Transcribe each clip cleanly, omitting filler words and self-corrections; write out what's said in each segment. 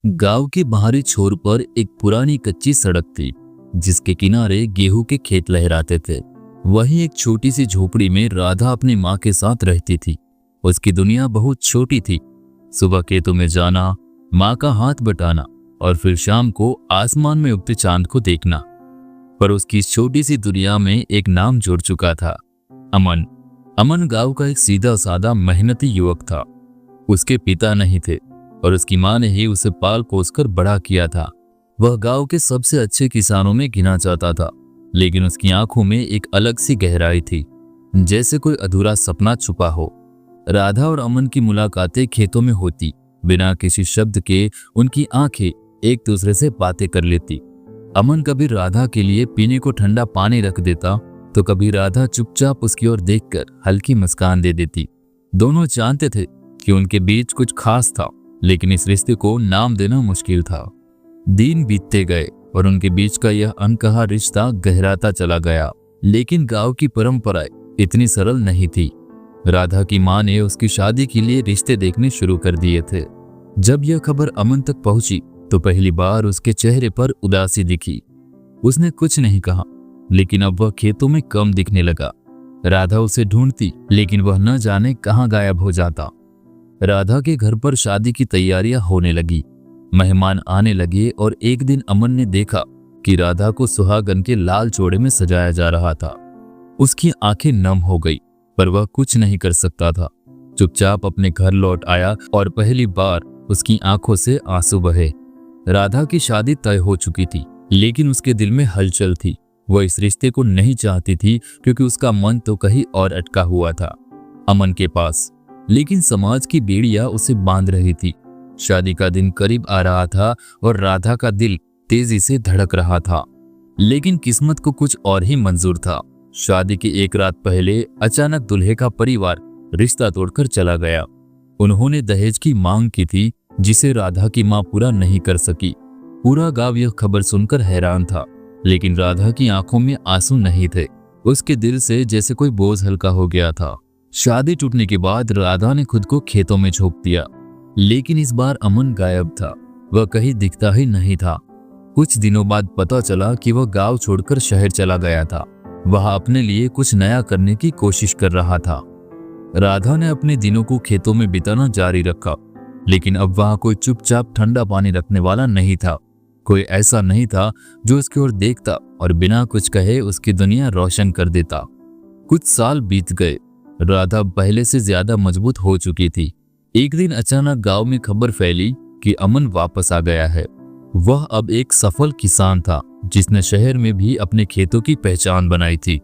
गांव के बाहरी छोर पर एक पुरानी कच्ची सड़क थी, जिसके किनारे गेहूं के खेत लहराते थे। वहीं एक छोटी सी झोपड़ी में राधा अपनी माँ के साथ रहती थी। उसकी दुनिया बहुत छोटी थी। सुबह खेतों में जाना, माँ का हाथ बटाना और फिर शाम को आसमान में उगते चांद को देखना। पर उसकी इस छोटी सी दुनिया में एक नाम जुड़ चुका था, अमन। अमन गांव का एक सीधा साधा मेहनती युवक था। उसके पिता नहीं थे और उसकी माँ ने ही उसे पाल पोस कर बड़ा किया था। वह गांव के सबसे अच्छे किसानों में गिना जाता था, लेकिन उसकी आंखों में एक अलग सी गहराई थी, जैसे कोई अधूरा सपना छुपा हो। राधा और अमन की मुलाकातें खेतों में होती। बिना किसी शब्द के उनकी आंखें एक दूसरे से बातें कर लेती। अमन कभी राधा के लिए पीने को ठंडा पानी रख देता, तो कभी राधा चुपचाप उसकी ओर देखकर हल्की मुस्कान दे देती। दोनों जानते थे कि उनके बीच कुछ खास था, लेकिन इस रिश्ते को नाम देना मुश्किल था। दिन बीतते गए और उनके बीच का यह अनकहा रिश्ता गहराता चला गया। लेकिन गांव की परंपराएं इतनी सरल नहीं थी। राधा की मां ने उसकी शादी के लिए रिश्ते देखने शुरू कर दिए थे। जब यह खबर अमन तक पहुंची तो पहली बार उसके चेहरे पर उदासी दिखी। उसने कुछ नहीं कहा, लेकिन अब वह खेतों में कम दिखने लगा। राधा उसे ढूंढती, लेकिन वह न जाने कहां गायब हो जाता। राधा के घर पर शादी की तैयारियां होने लगी। मेहमान आने लगे और एक दिन अमन ने देखा कि राधा को सुहागन के लाल जोड़े में सजाया जा रहा था। उसकी आंखें नम हो गई, पर वह कुछ नहीं कर सकता था। चुपचाप अपने घर लौट आया और पहली बार उसकी आंखों से आंसू बहे। राधा की शादी तय हो चुकी थी, लेकिन उसके दिल में हलचल थी। वह इस रिश्ते को नहीं चाहती थी, क्योंकि उसका मन तो कहीं और अटका हुआ था, अमन के पास। लेकिन समाज की बेड़ियां उसे बांध रही थी। शादी का दिन करीब आ रहा था और राधा का दिल तेजी से धड़क रहा था। लेकिन किस्मत को कुछ और ही मंजूर था। शादी की एक रात पहले अचानक दूल्हे का परिवार रिश्ता तोड़कर चला गया। उन्होंने दहेज की मांग की थी, जिसे राधा की मां पूरा नहीं कर सकी। पूरा गांव यह खबर सुनकर हैरान था, लेकिन राधा की आंखों में आंसू नहीं थे। उसके दिल से जैसे कोई बोझ हल्का हो गया था। शादी टूटने के बाद राधा ने खुद को खेतों में झोंक दिया, लेकिन इस बार अमन गायब था। वह कहीं दिखता ही नहीं था। कुछ दिनों बाद पता चला कि वह गांव छोड़कर शहर चला गया था। वह अपने लिए कुछ नया करने की कोशिश कर रहा था। राधा ने अपने दिनों को खेतों में बिताना जारी रखा, लेकिन अब वहां कोई चुपचाप ठंडा पानी रखने वाला नहीं था। कोई ऐसा नहीं था जो उसकी ओर देखता और बिना कुछ कहे उसकी दुनिया रोशन कर देता। कुछ साल बीत गए। राधा पहले से ज्यादा मजबूत हो चुकी थी। एक दिन अचानक गांव में खबर फैली कि अमन वापस आ गया है। वह अब एक सफल किसान था, जिसने शहर में भी अपने खेतों की पहचान बनाई थी।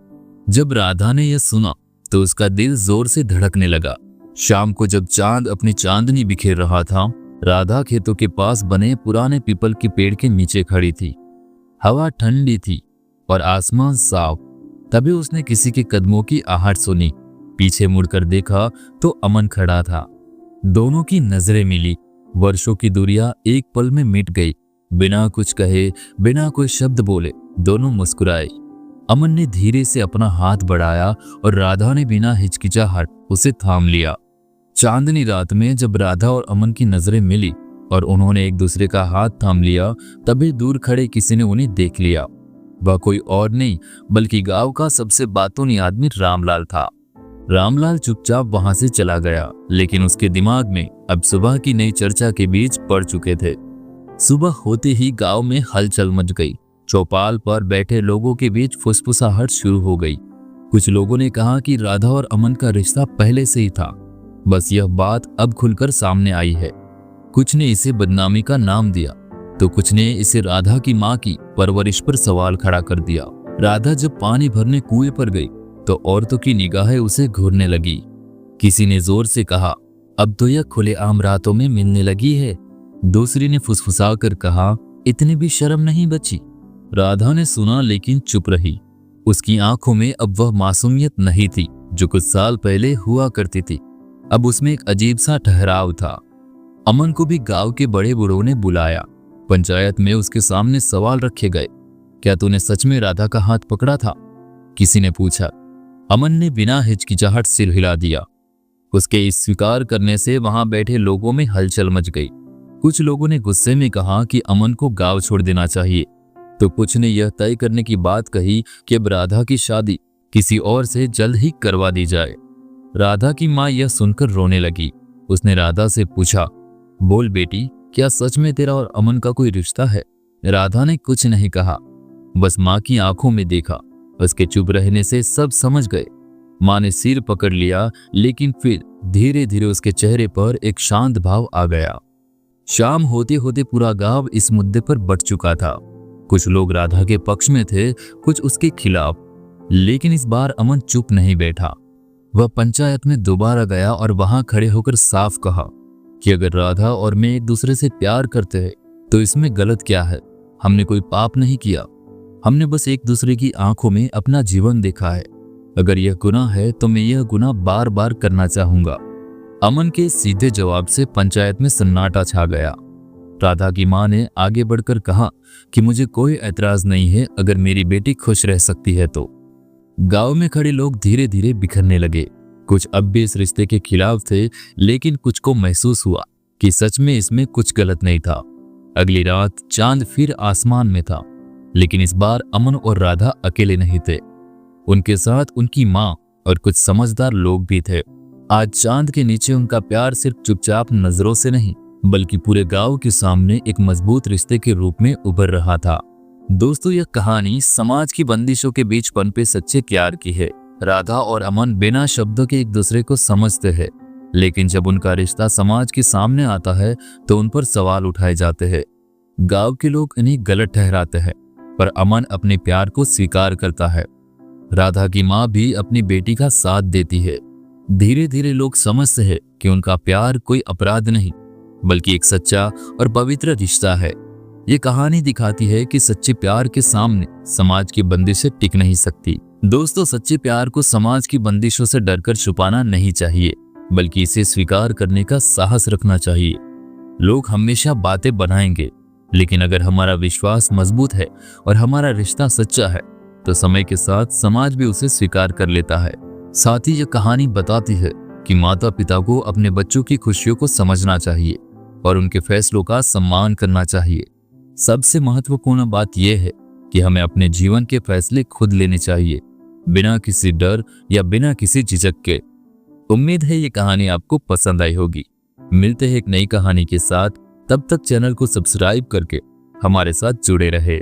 जब राधा ने यह सुना तो उसका दिल जोर से धड़कने लगा। शाम को जब चांद अपनी चांदनी बिखेर रहा था, राधा खेतों के पास बने पुराने पीपल के पेड़ के नीचे खड़ी थी। हवा ठंडी थी और आसमान साफ। तभी उसने किसी के कदमों की आहट सुनी। पीछे मुड़कर देखा तो अमन खड़ा था। दोनों की नजरें मिली। वर्षों की दूरियां एक पल में मिट गई। बिना कुछ कहे, बिना कोई शब्द बोले, दोनों मुस्कुराए। अमन ने धीरे से अपना हाथ बढ़ाया और राधा ने बिना हिचकिचाहट उसे थाम लिया। चांदनी रात में जब राधा और अमन की नजरें मिली और उन्होंने एक दूसरे का हाथ थाम लिया, तभी दूर खड़े किसी ने उन्हें देख लिया। वह कोई और नहीं, बल्कि गांव का सबसे बातूनी आदमी रामलाल था। रामलाल चुपचाप वहां से चला गया, लेकिन उसके दिमाग में अब सुबह की नई चर्चा के बीज पड़ चुके थे। सुबह होते ही गांव में हलचल मच गई। चौपाल पर बैठे लोगों के बीच फुसफुसाहट शुरू हो गई। कुछ लोगों ने कहा कि राधा और अमन का रिश्ता पहले से ही था, बस यह बात अब खुलकर सामने आई है। कुछ ने इसे बदनामी का नाम दिया, तो कुछ ने इसे राधा की मां की परवरिश पर सवाल खड़ा कर दिया। राधा जब पानी भरने कुएं पर गई तो औरतों की निगाहें उसे घूरने लगी। किसी ने जोर से कहा, अब तो यह खुलेआम रातों में मिलने लगी है। दूसरी ने फुसफुसाकर कहा, इतनी भी शर्म नहीं बची। राधा ने सुना, लेकिन चुप रही। उसकी आंखों में अब वह मासूमियत नहीं थी जो कुछ साल पहले हुआ करती थी। अब उसमें एक अजीब सा ठहराव था। अमन को भी गांव के बड़े बूढ़ों ने बुलाया। पंचायत में उसके सामने सवाल रखे गए, क्या तूने सच में राधा का हाथ पकड़ा था? किसी ने पूछा। अमन ने बिना हिचकिचाहट सिर हिला दिया। उसके इस स्वीकार करने से वहां बैठे लोगों में हलचल मच गई। कुछ लोगों ने गुस्से में कहा कि अमन को गांव छोड़ देना चाहिए, तो कुछ ने यह तय करने की बात कही कि अब राधा की शादी किसी और से जल्द ही करवा दी जाए। राधा की माँ यह सुनकर रोने लगी। उसने राधा से पूछा, बोल बेटी, क्या सच में तेरा और अमन का कोई रिश्ता है? राधा ने कुछ नहीं कहा, बस माँ की आंखों में देखा। उसके चुप रहने से सब समझ गए। माँ ने सिर पकड़ लिया, लेकिन फिर धीरे धीरे उसके चेहरे पर एक शांत भाव आ गया। शाम होते होते पूरा गांव इस मुद्दे पर बट चुका था। कुछ लोग राधा के पक्ष में थे, कुछ उसके खिलाफ। लेकिन इस बार अमन चुप नहीं बैठा। वह पंचायत में दोबारा गया और वहां खड़े होकर साफ कहा कि अगर राधा और मैं एक दूसरे से प्यार करते हैं तो इसमें गलत क्या है? हमने कोई पाप नहीं किया, हमने बस एक दूसरे की आंखों में अपना जीवन देखा है। अगर यह गुनाह है तो मैं यह गुनाह बार बार करना चाहूंगा। अमन के सीधे जवाब से पंचायत में सन्नाटा छा गया। राधा की मां ने आगे बढ़कर कहा कि मुझे कोई ऐतराज नहीं है अगर मेरी बेटी खुश रह सकती है तो। गांव में खड़े लोग धीरे धीरे बिखरने लगे। कुछ अब भी इस रिश्ते के खिलाफ थे, लेकिन कुछ को महसूस हुआ कि सच में इसमें कुछ गलत नहीं था। अगली रात चांद फिर आसमान में था, लेकिन इस बार अमन और राधा अकेले नहीं थे। उनके साथ उनकी माँ और कुछ समझदार लोग भी थे। आज चांद के नीचे उनका प्यार सिर्फ चुपचाप नजरों से नहीं, बल्कि पूरे गांव के सामने एक मजबूत रिश्ते के रूप में उभर रहा था। दोस्तों, यह कहानी समाज की बंदिशों के बीच पनपे सच्चे प्यार की है। राधा और अमन बिना शब्दों के एक दूसरे को समझते हैं, लेकिन जब उनका रिश्ता समाज के सामने आता है तो उन पर सवाल उठाए जाते हैं। गांव के लोग इन्हें गलत ठहराते हैं, पर अमन अपने प्यार को स्वीकार करता है। राधा की माँ भी अपनी बेटी का साथ देती है। धीरे धीरे लोग समझते हैं कि उनका प्यार कोई अपराध नहीं, बल्कि एक सच्चा और पवित्र रिश्ता है। ये कहानी दिखाती है कि सच्चे प्यार के सामने समाज की बंदिशें टिक नहीं सकती। दोस्तों, सच्चे प्यार को समाज की बंदिशों से डरकर छुपाना नहीं चाहिए, बल्कि इसे स्वीकार करने का साहस रखना चाहिए। लोग हमेशा बातें बनाएंगे, लेकिन अगर हमारा विश्वास मजबूत है और हमारा रिश्ता सच्चा है तो समय के साथ समाज भी उसे स्वीकार कर लेता है। साथ ही यह कहानी बताती है कि माता पिता को अपने बच्चों की खुशियों को समझना चाहिए और उनके फैसलों का सम्मान करना चाहिए। सबसे महत्वपूर्ण बात यह है कि हमें अपने जीवन के फैसले खुद लेने चाहिए, बिना किसी डर या बिना किसी झिझक के। उम्मीद है ये कहानी आपको पसंद आई होगी। मिलते हैं एक नई कहानी के साथ, तब तक चैनल को सब्सक्राइब करके हमारे साथ जुड़े रहे।